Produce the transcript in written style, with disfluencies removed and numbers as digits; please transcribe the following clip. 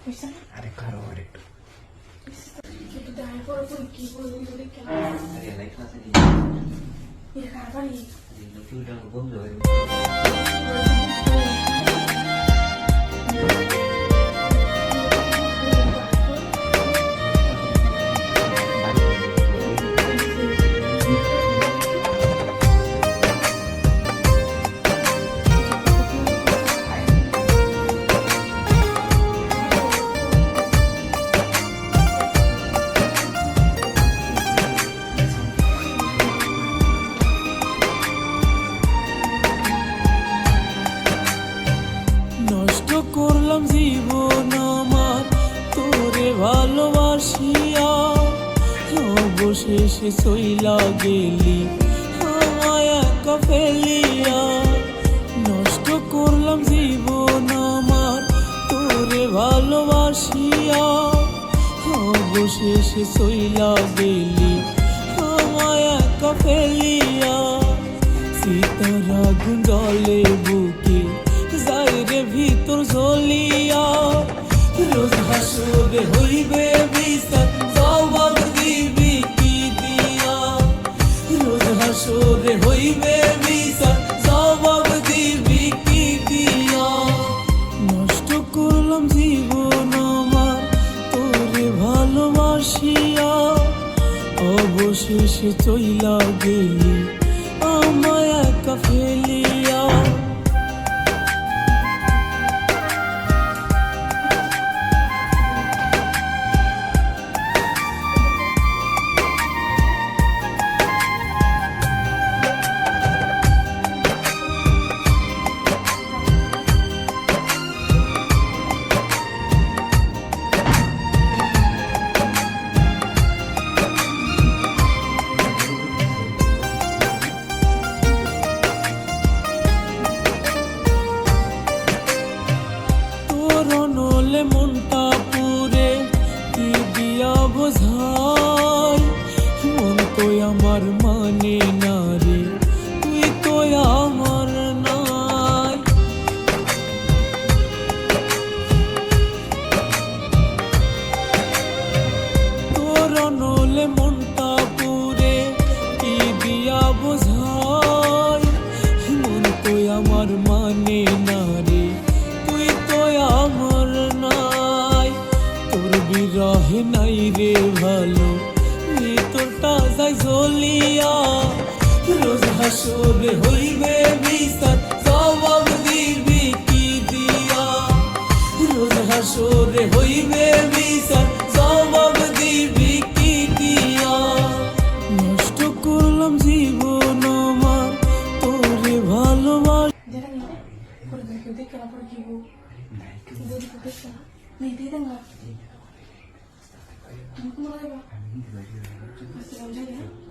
আরে কারো আরেকটু বন্ধ হয়ে নষ্ট করলাম জীবন আমার তোরে ভালোবাসিয়া, অবশেষে চইলা গেলি আমায় একা ফেলিয়া। নষ্ট করলাম জীবন আমার তোরে ভালোবাসিয়া, অবশেষে চইলা গেলি আমায় একা ফেলিয়া। সীতার আগুন জ্বলে বুকে যাইরে ভিতর জ্বলিয়া, রোজ হাসরে হইবে বিচার জবাব দিবি কি দিয়া। রোজ হাসরে হইবে বিচার জবাব দিবি কি দিয়া। নষ্ট করলাম জীবন আমার তোরে ভালোবাসিয়া, অবশেষে চইলা গেলি আমায় একা ফেলিয়া। নলে মনটা পুরে কি দিয়া বোঝাই, মন তো আমার মানে না রে, তুই তো আমার নাই। তোর নলে মনটা পুরে কি দিয়া বোঝাই, মন তো আমার মানে না রে, তুই তো আমার নাই। তোর বিরহে নাই রে ভালো, ভিতরটা যাই জ্বলিয়া। রোজ হাসরে হইবে বিচার জবাব দিবি কি দিয়া। রোজ হাসরে হইবে বিচার জবাব দিবি কি দিয়া। নষ্ট করলাম জীবন আমার তোরে ভালোবাসা। Nih, dia enggak. Kamu kemana ya, Pak? Masih aja ya.